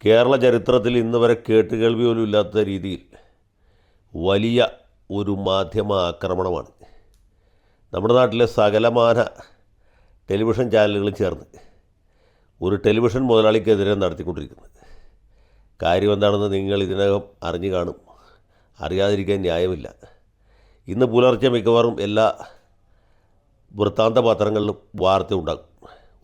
കേരള ചരിത്രത്തിൽ ഇന്ന് വരെ കേട്ടുകേൾവി പോലും ഇല്ലാത്ത രീതിയിൽ വലിയ ഒരു മാധ്യമ ആക്രമണമാണ് നമ്മുടെ നാട്ടിലെ സകലമാന ടെലിവിഷൻ ചാനലുകൾ ചേർന്ന് ഒരു ടെലിവിഷൻ മുതലാളിക്കെതിരെ നടത്തിക്കൊണ്ടിരിക്കുന്നത്. കാര്യം എന്താണെന്ന് നിങ്ങൾ ഇതിനകം അറിഞ്ഞു കാണും. അറിയാതിരിക്കാൻ ന്യായമില്ല. ഇന്ന് പുലർച്ചെ മിക്കവാറും എല്ലാ വൃത്താന്ത പത്രങ്ങളിലും വാർത്ത ഉണ്ടാകും.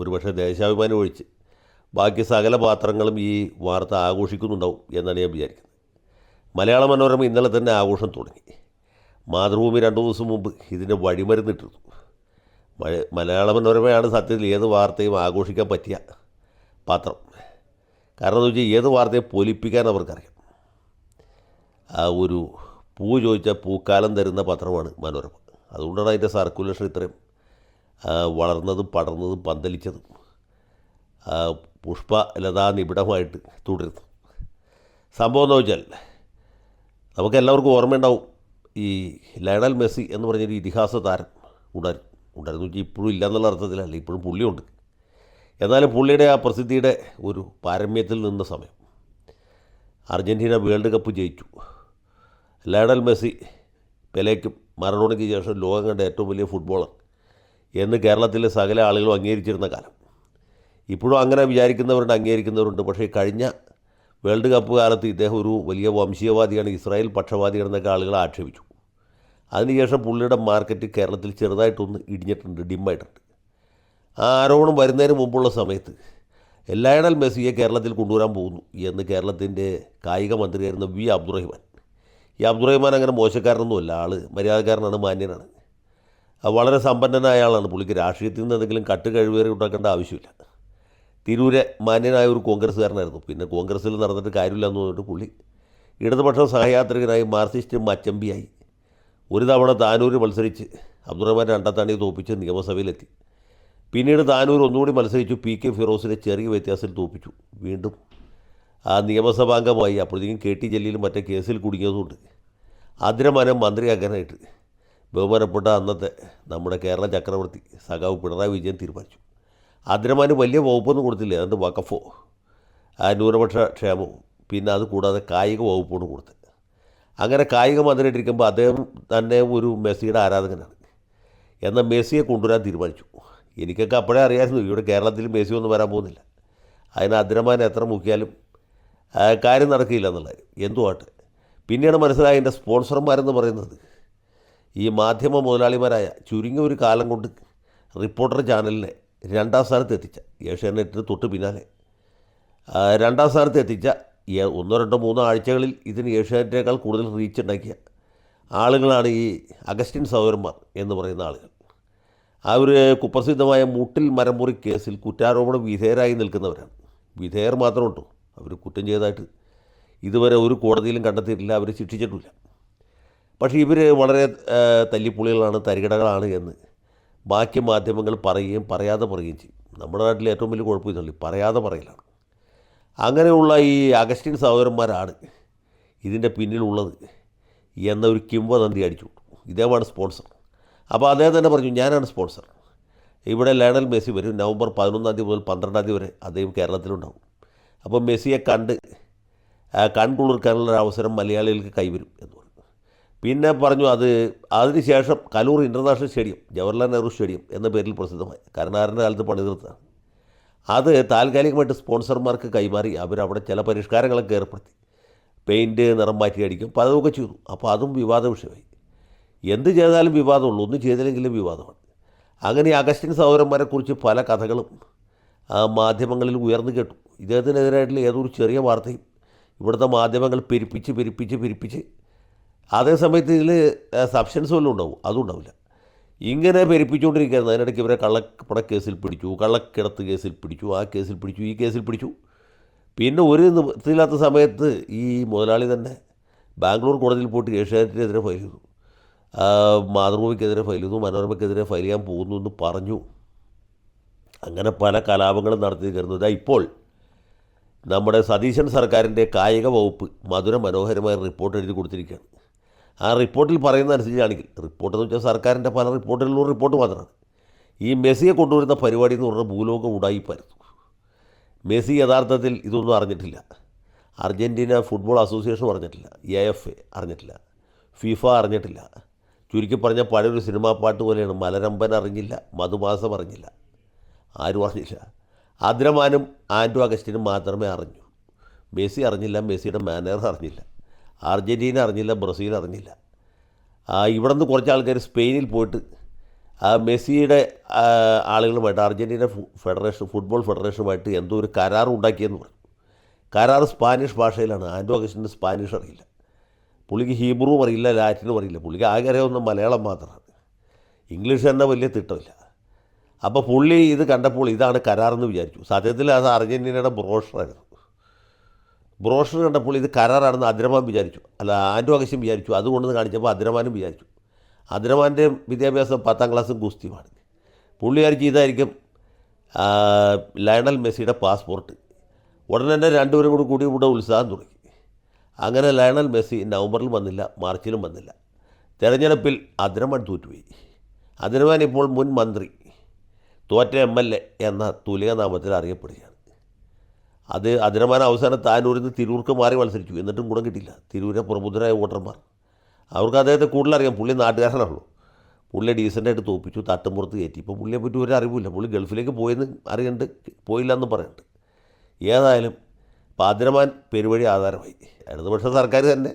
ഒരുപക്ഷെ ദേശാഭിമാനി ഒഴിച്ച് ബാക്കി സകല പത്രങ്ങളും ഈ വാർത്ത ആഘോഷിക്കുന്നുണ്ടാവും എന്നാണ് ഞാൻ വിചാരിക്കുന്നത്. മലയാള മനോരമ ഇന്നലെ തന്നെ ആഘോഷം തുടങ്ങി. മാതൃഭൂമി 2 ദിവസം മുമ്പ് ഇതിൻ്റെ വഴിമരുന്നിട്ടിരുന്നു. മലയാള മനോരമയാണ് സത്യത്തിൽ ഏത് വാർത്തയും ആഘോഷിക്കാൻ പറ്റിയ പത്രം. കാരണം എന്ന് വെച്ചാൽ ഏത് വാർത്തയെ പൊലിപ്പിക്കാൻ അവർക്കറിയാം. ആ ഒരു പൂ ചോദിച്ചാൽ പൂക്കാലം തരുന്ന പത്രമാണ് മനോരമ. അതുകൊണ്ടാണ് അതിൻ്റെ സർക്കുലേഷൻ ഇത്രയും വളർന്നതും പടർന്നതും പന്തലിച്ചതും പുഷ്പലതാ നിബിഡമായിട്ട് തുടരുന്നു. സംഭവം എന്ന് വെച്ചാൽ നമുക്കെല്ലാവർക്കും ഓർമ്മയുണ്ടാവും, ഈ ലയണൽ മെസ്സി എന്ന് പറഞ്ഞൊരു ഇതിഹാസ താരം ഉണ്ടായിരുന്നു വെച്ചാൽ ഇപ്പോഴും ഇല്ല എന്നുള്ള അർത്ഥത്തിലല്ല, ഇപ്പോഴും പുള്ളിയുണ്ട്. എന്നാലും പുള്ളിയുടെ ആ പ്രസിദ്ധിയുടെ ഒരു പാരമ്യത്തിൽ നിന്ന സമയം അർജൻറ്റീന വേൾഡ് കപ്പ് ജയിച്ചു. ലയണൽ മെസ്സി പെലേക്കും മറഡോണയ്ക്ക് ശേഷം ലോകം കണ്ട ഏറ്റവും വലിയ ഫുട്ബോളർ എന്ന് കേരളത്തിലെ സകല ആളുകളും അംഗീകരിച്ചിരുന്ന കാലം. ഇപ്പോഴും അങ്ങനെ വിചാരിക്കുന്നവരുണ്ട്, അംഗീകരിക്കുന്നവരുണ്ട്. പക്ഷേ കഴിഞ്ഞ വേൾഡ് കപ്പ് കാലത്ത് ഇദ്ദേഹം ഒരു വലിയ വംശീയവാദിയാണ്, ഇസ്രായേൽ പക്ഷപാതിയാണെന്നൊക്കെ ആളുകൾ ആക്ഷേപിച്ചു. അതിനുശേഷം പുള്ളിയുടെ മാർക്കറ്റ് കേരളത്തിൽ ചെറുതായിട്ടൊന്ന് ഇടിഞ്ഞിട്ടുണ്ട്, ഡിമ്മായിട്ടുണ്ട്. ആ ആരോപണം വരുന്നതിന് മുമ്പുള്ള സമയത്ത് ലയണൽ മെസ്സിയെ കേരളത്തിൽ കൊണ്ടുവരാൻ പോകുന്നു എന്ന് കേരളത്തിൻ്റെ കായിക മന്ത്രിയായിരുന്ന വി അബ്ദുറഹിമാൻ. ഈ അബ്ദുറഹിമാൻ അങ്ങനെ മോശക്കാരനൊന്നുമല്ല, ആൾ മര്യാദക്കാരനാണ്, മാന്യനാണ്, വളരെ സമ്പന്നനായ ആളാണ്. പുള്ളിക്ക് രാഷ്ട്രീയത്തിൽ നിന്ന് എന്തെങ്കിലും കട്ട് കഴിവേറി ഉണ്ടാക്കേണ്ട ആവശ്യമില്ല. തിരൂരെ മാന്യനായ ഒരു കോൺഗ്രസ്സുകാരനായിരുന്നു. പിന്നെ കോൺഗ്രസ്സിൽ നടന്നിട്ട് കാര്യമില്ല എന്ന് പറഞ്ഞിട്ട് പുള്ളി ഇടതുപക്ഷ സഹയാത്രികനായി മാർക്സിസ്റ്റ് മച്ചമ്പിയായി ഒരു തവണ താനൂർ മത്സരിച്ച് അബ്ദുറഹ്മാൻ രണ്ടത്താണി തോപ്പിച്ച് നിയമസഭയിലെത്തി. പിന്നീട് താനൂർ ഒന്നുകൂടി മത്സരിച്ചു, PK ഫിറോസിനെ ചെറിയ വ്യത്യാസത്തിൽ തോപ്പിച്ചു. വീണ്ടും ആ നിയമസഭാംഗമായി. അപ്പോഴത്തേക്കും KT ജലീലും മറ്റേ കേസിൽ കുടുങ്ങിയതുകൊണ്ട് അതിരമനം മന്ത്രിയാക്കാനായിട്ട് ബഹുമാനപ്പെട്ട അന്നത്തെ നമ്മുടെ കേരള ചക്രവർത്തി സഖാവ് പിണറായി വിജയൻ തീരുമാനിച്ചു. അതിരമാന് വലിയ വകുപ്പൊന്നും കൊടുത്തില്ല, അതുകൊണ്ട് വഖഫോ ന്യൂനപക്ഷ ക്ഷേമവും പിന്നെ അത് കൂടാതെ കായിക വകുപ്പാണ് കൊടുത്തത്. അങ്ങനെ കായിക മന്ത്രിയായിട്ടിരിക്കുമ്പോൾ അദ്ദേഹം തന്നെ ഒരു മെസ്സിയുടെ ആരാധകനാണ്. എന്നാൽ മെസ്സിയെ കൊണ്ടുവരാൻ തീരുമാനിച്ചു. എനിക്കൊക്കെ അപ്പോഴേ അറിയാമായിരുന്നു ഇവിടെ കേരളത്തിൽ മെസ്സി ഒന്നും വരാൻ പോകുന്നില്ല. അതിന് അതിരമാൻ എത്ര മുക്കിയാലും കാര്യം നടക്കില്ല എന്നുള്ളത്. എന്തുമാട്ടെ, പിന്നീട് മനസ്സിലായ എൻ്റെ സ്പോൺസർമാരെന്ന് പറയുന്നത് ഈ മാധ്യമ മുതലാളിമാരായ ചുരുങ്ങിയ ഒരു കാലം കൊണ്ട് റിപ്പോർട്ടർ ചാനലിനെ 2ാം സ്ഥാനത്ത് എത്തിച്ച, ഏഷ്യാനെറ്റിന് തൊട്ട് പിന്നാലെ 2ാം സ്ഥാനത്ത് എത്തിച്ച 1, 2, 3 ആഴ്ചകളിൽ ഇതിന് ഏഷ്യാനെറ്റിനേക്കാൾ കൂടുതൽ റീച്ച് ഉണ്ടാക്കിയ ആളുകളാണ് ഈ അഗസ്റ്റിൻ സഹോദരന്മാർ എന്ന് പറയുന്ന ആളുകൾ. ആ ഒരു കുപ്രസിദ്ധമായ മൂട്ടിൽ മരമുറി കേസിൽ കുറ്റാരോപണ വിധേയരായി നിൽക്കുന്നവരാണ്. വിധേയർ മാത്രമുണ്ടോ, അവർ കുറ്റം ചെയ്തതായിട്ട് ഇതുവരെ ഒരു കോടതിയിലും കണ്ടെത്തിയിട്ടില്ല, അവർ ശിക്ഷിച്ചിട്ടില്ല. പക്ഷേ ഇവർ വളരെ തല്ലിപ്പുളികളാണ്, തരികിടകളാണ് എന്ന് ബാക്കി മാധ്യമങ്ങൾ പറയുകയും പറയാതെ പറയുകയും ചെയ്യും. നമ്മുടെ നാട്ടിൽ ഏറ്റവും വലിയ കുഴപ്പം ഇതല്ലേ, പറയാതെ പറയലാണ്. അങ്ങനെയുള്ള ഈ അഗസ്റ്റിൻ സഹോദരന്മാരാണ് ഇതിൻ്റെ പിന്നിലുള്ളത് എന്ന ഒരു കിംവദന്തി അടിച്ചു. ഇദ്ദേഹമാണ് സ്പോൺസർ. അപ്പോൾ അദ്ദേഹം തന്നെ പറഞ്ഞു, ഞാനാണ് സ്പോൺസർ. ഇവിടെ ലയണൽ മെസ്സി വരും, നവംബർ 11 മുതൽ 12 വരെ അദ്ദേഹം കേരളത്തിലുണ്ടാവും. അപ്പോൾ മെസ്സിയെ കൺകുളിർക്കാനുള്ള അവസരം മലയാളികൾക്ക് കൈവരും എന്ന് പറഞ്ഞു. പിന്നെ പറഞ്ഞു അതിനുശേഷം Kaloor international stadium, Jawaharlal Nehru stadium എന്ന പേരിൽ പ്രസിദ്ധമായി, കരുണാകരൻ്റെ കാലത്ത് പണിതീർത്തതാണ്. അത് താൽക്കാലികമായിട്ട് സ്പോൺസർമാർക്ക് കൈമാറി അവരവിടെ ചില പരിഷ്കാരങ്ങളൊക്കെ ഏർപ്പെടുത്തി, പെയിൻറ്റ് നിറം മാറ്റി അടിക്കും, പലതൊക്കെ ചെയ്തു. അപ്പോൾ അതും വിവാദ വിഷയമായി. എന്ത് ചെയ്താലും വിവാദമുള്ളൂ, ഒന്നും ചെയ്തില്ലെങ്കിലും വിവാദമാണ്. അങ്ങനെ അഗസ്റ്റിൻ സഹോദരന്മാരെക്കുറിച്ച് പല കഥകളും മാധ്യമങ്ങളിൽ ഉയർന്നു കേട്ടു. ഇദ്ദേഹത്തിനെതിരായിട്ടുള്ള ഏതൊരു ചെറിയ വാർത്തയും ഇവിടുത്തെ മാധ്യമങ്ങൾ പെരുപ്പിച്ച് അതേസമയത്ത് ഇതിൽ സബ്സ്റ്റൻസ് വല്ലതും ഉണ്ടാവും, അതും ഉണ്ടാവില്ല. ഇങ്ങനെ പെരുപ്പിച്ചുകൊണ്ടിരിക്കുകയായിരുന്നു. അതിനിടയ്ക്ക് ഇവരെ കള്ളപ്പണ കേസിൽ പിടിച്ചു, കള്ളക്കിടത്ത് കേസിൽ പിടിച്ചു, ആ കേസിൽ പിടിച്ചു, ഈ കേസിൽ പിടിച്ചു. പിന്നെ ഒരു നിവൃത്തിയില്ലാത്ത സമയത്ത് ഈ മുതലാളി തന്നെ ബാംഗ്ലൂർ കോടതിയിൽ പോയിട്ട് ഏഷ്യാനെറ്റിനെതിരെ ഫയൽ ചെയ്തു, മാതൃഭൂമിക്കെതിരെ ഫയൽ ചെയ്തു, മനോരമയ്ക്കെതിരെ ഫയൽ ചെയ്യാൻ പോകുന്നു എന്ന് പറഞ്ഞു. അങ്ങനെ പല കലാപങ്ങളും നടത്തി കയറുന്നത്. ഇപ്പോൾ നമ്മുടെ സതീശൻ സർക്കാരിൻ്റെ കായിക വകുപ്പ് മധുര മനോഹരമായ റിപ്പോർട്ട് എഴുതി കൊടുത്തിരിക്കുകയാണ്. ആ റിപ്പോർട്ടിൽ പറയുന്ന അനുസരിച്ചാണെങ്കിൽ, റിപ്പോർട്ടെന്ന് വെച്ചാൽ സർക്കാരിൻ്റെ പല റിപ്പോർട്ടുകളിലും റിപ്പോർട്ട് മാത്രമാണ്, ഈ മെസ്സിയെ കൊണ്ടുവരുന്ന പരിപാടി എന്ന് പറഞ്ഞാൽ ഭൂലോക ഉടായിപ്പായിരുന്നു. മെസ്സി യഥാർത്ഥത്തിൽ ഇതൊന്നും അറിഞ്ഞിട്ടില്ല. അർജൻറ്റീന ഫുട്ബോൾ അസോസിയേഷൻ അറിഞ്ഞിട്ടില്ല, AFA അറിഞ്ഞിട്ടില്ല, ഫിഫ അറിഞ്ഞിട്ടില്ല. ചുരുക്കി പറഞ്ഞാൽ പഴയൊരു സിനിമാ പാട്ട് പോലെയാണ്. മലരമ്പൻ അറിഞ്ഞില്ല, മധുമാസം അറിഞ്ഞില്ല, ആരും അറിഞ്ഞില്ല. അദ്രമാനും ആൻഡ്രു അഗസ്റ്റിനും മാത്രമേ അറിഞ്ഞൂ. മെസ്സി അറിഞ്ഞില്ല, മെസ്സിയുടെ മാനേജർ അറിഞ്ഞില്ല, അർജൻറ്റീന അറിഞ്ഞില്ല, ബ്രസീൽ അറിഞ്ഞില്ല. ഇവിടെ നിന്ന് കുറച്ച് ആൾക്കാർ സ്പെയിനിൽ പോയിട്ട് മെസ്സിയുടെ ആളുകളുമായിട്ട് അർജൻറ്റീന ഫുട്ബോൾ ഫെഡറേഷനുമായിട്ട് എന്തോ ഒരു കരാർ ഉണ്ടാക്കിയെന്ന് പറഞ്ഞു. കരാർ സ്പാനിഷ് ഭാഷയിലാണ്. ആൻഡ്രു അഗസ്റ്റിന് സ്പാനിഷ് അറിയില്ല, പുള്ളിക്ക് ഹീബ്രുവും അറിയില്ല, ലാറ്റിനും അറിയില്ല. പുള്ളിക്ക് ആകെ അറിയാവുന്ന മലയാളം മാത്രമാണ്. ഇംഗ്ലീഷ് തന്നെ വലിയ തിട്ടമില്ല. അപ്പോൾ പുള്ളി ഇത് കണ്ടപ്പോൾ ഇതാണ് കരാറെന്ന് വിചാരിച്ചു. സത്യത്തിൽ അത് അർജൻറ്റീനയുടെ ബ്രോഷറായിരുന്നു. ബ്രോഷർ കണ്ടപ്പോൾ ഇത് കരാറാണെന്ന് അദ്രമാൻ വിചാരിച്ചു, അല്ല ആൻഡ്രു അഗസ്റ്റിൻ വിചാരിച്ചു. അതുകൊണ്ടെന്ന് കാണിച്ചപ്പോൾ അദ്രമാനും വിചാരിച്ചു. അദ്രമാൻ്റെ വിദ്യാഭ്യാസം 10ാം ക്ലാസ്സും ഗുസ്തിയുമാണ്. പുള്ളി വിചാരിച്ച് ഇതായിരിക്കും ലയണൽ മെസ്സിയുടെ പാസ്പോർട്ട്. ഉടനെ തന്നെ രണ്ടുപേരും കൂടി ഇവിടെ ഉത്സാഹം തുടങ്ങി. അങ്ങനെ ലയണൽ മെസ്സി നവംബറിൽ വന്നില്ല, മാർച്ചിലും വന്നില്ല. തെരഞ്ഞെടുപ്പിൽ അദ്രമാൻ തോറ്റുപോയി. അദ്രമാൻ ഇപ്പോൾ മുൻ മന്ത്രി, തോറ്റ MLA എന്ന തുലിക നാമത്തിൽ അറിയപ്പെടുകയാണ്. അത് അദ്രമാൻ അവസാനം താനൂരിൽ നിന്ന് തിരൂർക്ക് മാറി മത്സരിച്ചു, എന്നിട്ടും ഗുണം കിട്ടിയില്ല. തിരൂരെ പ്രബുദ്ധരായ വോട്ടർമാർ, അവർക്ക് അദ്ദേഹത്തെ കൂടുതലറിയാം. പുള്ളി നാട്ടുകാരനാണല്ലോ. പുള്ളിയെ ഡീസൻ്റായിട്ട് തോപ്പിച്ചു, തട്ടുമ്പുറത്ത് കയറ്റി. ഇപ്പോൾ പുള്ളിയെ പറ്റി ഒരു അറിവില്ല. പുള്ളി ഗൾഫിലേക്ക് പോയെന്ന് അറിയുന്നുണ്ട്, പോയില്ല എന്നും പറയുന്നുണ്ട്. ഏതായാലും ഇപ്പോൾ അദ്രമാൻ പെരുവഴി ആധാരമായി. ഇടതുപക്ഷ സർക്കാർ തന്നെ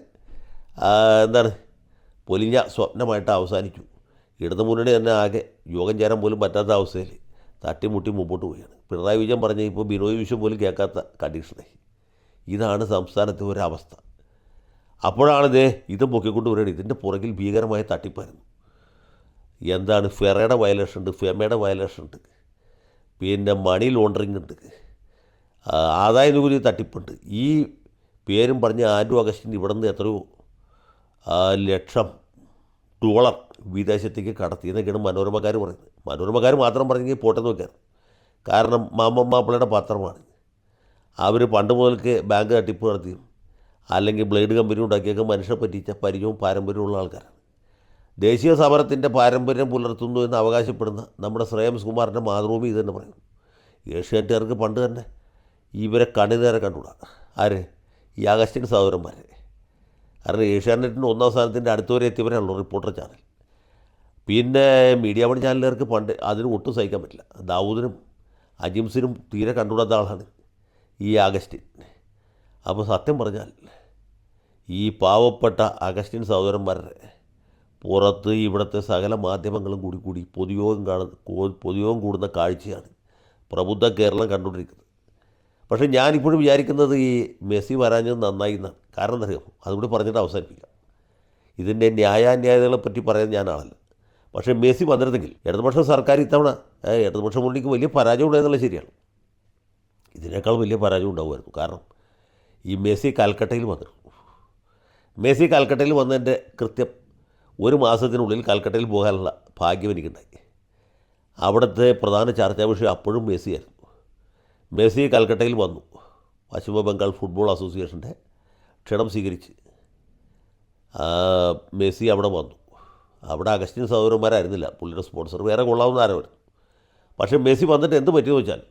എന്താണ് പൊലിഞ്ഞ സ്വപ്നമായിട്ട് അവസാനിച്ചു. ഇടതുമുന്നണി തന്നെ ആകെ യോഗം ചേരാൻ പോലും പറ്റാത്ത അവസ്ഥയിൽ തട്ടിമുട്ടി മുമ്പോട്ട് പോവുകയാണ്. പിണറായി വിജയൻ പറഞ്ഞ ഇപ്പോൾ ബിനോയ് വിശ്വം പോലും കേൾക്കാത്ത കണ്ടീഷനായി. ഇതാണ് സംസ്ഥാനത്തെ ഒരവസ്ഥ. അപ്പോഴാണ് ഇത് പൊക്കിക്കൊണ്ട് വരികയാണ്. ഇതിൻ്റെ പുറകിൽ ഭീകരമായ തട്ടിപ്പായിരുന്നു. എന്താണ് ഫെറയുടെ വയലേഷൻ ഉണ്ട്, ഫെമയുടെ വയലേഷൻ ഉണ്ട്, പിന്നെ മണി ലോണ്ടറിങ് ഉണ്ട്, ആദായ നികുതി തട്ടിപ്പുണ്ട്. ഈ പേരും പറഞ്ഞ് ആൻഡ്രു അഗസ്റ്റിൻ ഇവിടെ നിന്ന് എത്രയോ ലക്ഷം ഡോളർ വിദേശത്തേക്ക് കടത്തി എന്നൊക്കെയാണ് മനോരമക്കാർ പറയുന്നത്. മനോരമക്കാർ മാത്രം പറഞ്ഞെങ്കിൽ പോട്ടെന്ന് വെക്കാറ്. കാരണം മാപ്പിളയുടെ പത്രമാണ്. അവർ പണ്ട് മുതൽക്ക് ബാങ്ക് തട്ടിപ്പ് നടത്തിയും അല്ലെങ്കിൽ ബ്ലേഡ് കമ്പനി ഉണ്ടാക്കിയൊക്കെ മനുഷ്യരെ പറ്റിച്ച പരിചയവും പാരമ്പര്യമുള്ള ആൾക്കാരാണ്. ദേശീയ സമരത്തിൻ്റെ പാരമ്പര്യം പുലർത്തുന്നു എന്ന് അവകാശപ്പെടുന്ന നമ്മുടെ ശ്രേയംസ് കുമാറിൻ്റെ മാതൃഭൂമി ഇത് തന്നെ പറയുന്നു. ഏഷ്യാനെറ്റുകാർക്ക് പണ്ട് തന്നെ ഇവരെ കണ്ണിനേരെ കണ്ടുകൂടാ. ആര്? ഈ അഗസ്റ്റിൻ സഹോദരന്മാരെ. കാരണം ഏഷ്യാനെറ്റിൻ്റെ 1ാം സ്ഥാനത്തിൻ്റെ അടുത്തുവരെ എത്തിയവരാണല്ലോ റിപ്പോർട്ടർ ചാനൽ. പിന്നെ മീഡിയ വൺ ചാനലുകാർക്ക് പണ്ട് അതിന് ഒട്ടും സഹിക്കാൻ പറ്റില്ല. ദാവൂദിനും അജിംസിനും തീരെ കണ്ടുകൂടാത്ത ആളാണ് ഈ അഗസ്റ്റിൻ. അപ്പോൾ സത്യം പറഞ്ഞാൽ ഈ പാവപ്പെട്ട അഗസ്റ്റിൻ സഹോദരന്മാരുടെ പുറത്ത് ഇവിടുത്തെ സകല മാധ്യമങ്ങളും കൂടി പൊതുയോഗം കൂടുന്ന കാഴ്ചയാണ് പ്രബുദ്ധ കേരളം കണ്ടുകൊണ്ടിരിക്കുന്നത്. പക്ഷേ ഞാനിപ്പോഴും വിചാരിക്കുന്നത് ഈ മെസ്സി വരാഞ്ഞത് നന്നായി എന്നാണ്. കാരണം എന്താ അറിയാമോ? അതുകൂടി പറഞ്ഞിട്ട് അവസാനിപ്പിക്കാം. ഇതിൻ്റെ ന്യായാന്യായതകളെപ്പറ്റി പറയാൻ ഞാനാണല്ല. പക്ഷേ മെസ്സി വന്നിരുന്നെങ്കിൽ ഇടതുപക്ഷ സർക്കാർ ഇത്തവണ ഇടതുപക്ഷ മുന്നണിക്ക് വലിയ പരാജയം ഉണ്ടായെന്നുള്ളത് ശരിയാണ്. ഇതിനേക്കാൾ വലിയ പരാജയം ഉണ്ടാവുമായിരുന്നു. കാരണം ഈ മെസ്സി കൽക്കട്ടയിൽ വന്നിരുന്നു. മെസ്സി കൽക്കട്ടയിൽ വന്നതിൻ്റെ കൃത്യം 1 മാസത്തിനുള്ളിൽ കൽക്കട്ടയിൽ പോകാനുള്ള ഭാഗ്യം എനിക്കുണ്ടായി. അവിടുത്തെ പ്രധാന ചർച്ചാ വിഷയം അപ്പോഴും മെസ്സിയായിരുന്നു. മെസ്സി കൽക്കട്ടയിൽ വന്നു. പശ്ചിമ ബംഗാൾ ഫുട്ബോൾ അസോസിയേഷൻ്റെ ക്ഷണം സ്വീകരിച്ച് മെസ്സി അവിടെ വന്നു. അവിടെ അഗസ്റ്റിൻ സഹോദരന്മാരായിരുന്നില്ല പുള്ളിയുടെ സ്പോൺസർ, വേറെ കൊള്ളാവുന്ന ആരായിരുന്നു. പക്ഷേ മെസ്സി വന്നിട്ട് എന്ത് പറ്റിയെന്ന് വെച്ചാൽ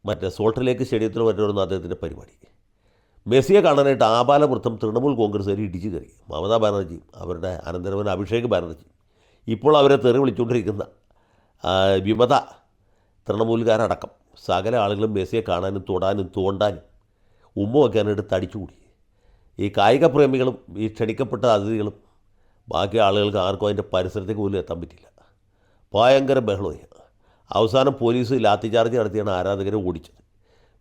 മറ്റേ സോൾട്ട് ലേക്ക് സ്റ്റേഡിയത്തിൽ മറ്റൊരുന്ന അദ്ദേഹത്തിൻ്റെ പരിപാടി. മെസ്സിയെ കാണാനായിട്ട് ആബാലവൃത്തം തൃണമൂൽ കോൺഗ്രസ്സുകാർ ഇടിച്ചു കയറി. മമതാ ബാനർജിയും അവരുടെ അനന്തരവൻ അഭിഷേക് ബാനർജിയും ഇപ്പോൾ അവരെ തെറി വിളിച്ചുകൊണ്ടിരിക്കുന്ന വിമത തൃണമൂലുകാരടക്കം സകല ആളുകളും മെസ്സിയെ കാണാനും തൊടാനും തോണ്ടാനും ഉമ്മ വയ്ക്കാനായിട്ട് തടിച്ചുകൂടി. ഈ കായിക പ്രേമികളും ഈ ക്ഷണിക്കപ്പെട്ട അതിഥികളും ബാക്കി ആളുകൾക്ക് ആർക്കും അതിൻ്റെ പരിസരത്തേക്ക് പോലും എത്താൻ പറ്റില്ല. ഭയങ്കര ബഹളമായി. അവസാനം പോലീസ് ലാത്തി ചാർജ് നടത്തിയാണ് ആരാധകരെ ഓടിച്ചത്.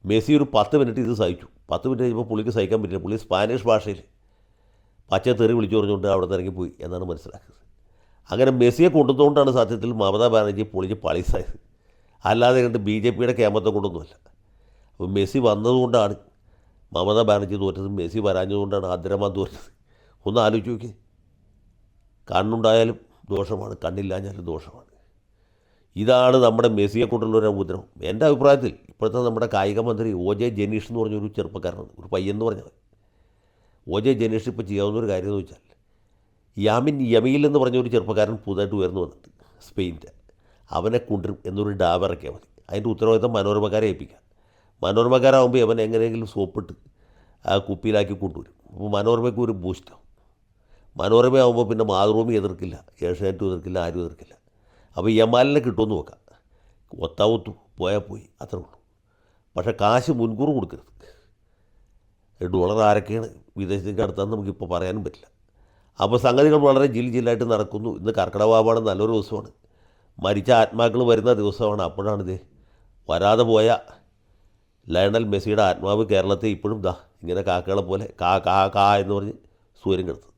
മെസ്സി ഒരു 10 മിനിറ്റ് ഇത് സഹിച്ചു. 10 മിനിറ്റ് കഴിയുമ്പോൾ പുള്ളിക്ക് സഹിക്കാൻ പറ്റില്ല. പുള്ളി സ്പാനിഷ് ഭാഷയിൽ പച്ചത്തെറി വിളിച്ചു പറഞ്ഞുകൊണ്ട് അവിടെ നിന്ന് ഇറങ്ങിപ്പോയി എന്നാണ് മനസ്സിലാക്കുന്നത്. അങ്ങനെ മെസ്സിയെ കൊണ്ടുവന്നുകൊണ്ടാണ് സത്യത്തിൽ മമതാ ബാനർജി പൊളിച്ച് പളീസായത്. അല്ലാതെ കണ്ട് BJPയുടെ കേമത്തെ കൊണ്ടൊന്നുമല്ല. അപ്പോൾ മെസ്സി വന്നതുകൊണ്ടാണ് മമതാ ബാനർജി തോറ്റത്. മെസ്സി വരാഞ്ഞതുകൊണ്ടാണ് അദ്രമാൻ തോറ്റത്. ഒന്ന് ആലോചിച്ച് നോക്കി. കണ്ണുണ്ടായാലും ദോഷമാണ്, കണ്ണില്ലാഞ്ഞാലും ദോഷമാണ്. ഇതാണ് നമ്മുടെ മെസ്സിയെ കൊണ്ടുള്ളൊരു ഉപദ്രവം. എൻ്റെ അഭിപ്രായത്തിൽ ഇപ്പോഴത്തെ നമ്മുടെ കായിക മന്ത്രി OJ ജനീഷ് എന്ന് പറഞ്ഞൊരു ചെറുപ്പക്കാരനാണ്, ഒരു പയ്യെന്ന് പറഞ്ഞത്. OJ ജനീഷ് ഇപ്പോൾ ചെയ്യാവുന്നൊരു കാര്യം എന്ന് വെച്ചാൽ യാമിൻ യമീൽ എന്ന് പറഞ്ഞൊരു ചെറുപ്പക്കാരൻ പുതുതായിട്ട് ഉയർന്നു വന്നിട്ട് സ്പെയിൻ്റെ, അവനെ കൊണ്ടുവരും എന്നൊരു ഡാബിറക്കിയാൽ മതി. അതിൻ്റെ ഉത്തരവാദിത്തം മനോരമക്കാരെ ഏൽപ്പിക്കുക. മനോരമക്കാരാകുമ്പോൾ ഇവൻ എങ്ങനെയെങ്കിലും സോപ്പിട്ട് ആ കുപ്പിയിലാക്കി കൊണ്ടുവരും. അപ്പോൾ മനോരമയ്ക്ക് ഒരു ബൂസ്റ്റാവും. മനോരമയാകുമ്പോൾ പിന്നെ മാതൃഭൂമി എതിർക്കില്ല, ഏഷ്യാനെറ്റും എതിർക്കില്ല, ആരും എതിർക്കില്ല. അപ്പോൾ യമാലിനെ കിട്ടുമെന്ന് നോക്കാം. ഒത്താവത്തു പോയാൽ പോയി, അത്രേ ഉള്ളൂ. പക്ഷേ കാശ് മുൻകൂർ കൊടുക്കരുത്. $1 ആരൊക്കെയാണ് വിദേശത്തേക്ക് അടുത്താന്ന് നമുക്കിപ്പോൾ പറയാനും പറ്റില്ല. അപ്പോൾ സംഗതികൾ വളരെ ജില്ലായിട്ട് നടക്കുന്നു. ഇന്ന് കർക്കിടകവാവാണ്, നല്ലൊരു ദിവസമാണ്. മരിച്ച ആത്മാക്കൾ വരുന്ന ദിവസമാണ്. അപ്പോഴാണിത് വരാതെ പോയ ലയണൽ മെസ്സിയുടെ ആത്മാവ് കേരളത്തെ ഇപ്പോഴും ഇങ്ങനെ കാക്കകളെ പോലെ കാ കാ കാ എന്ന് പറഞ്ഞ് സൂര്യൻ കിടത്തുന്നത്.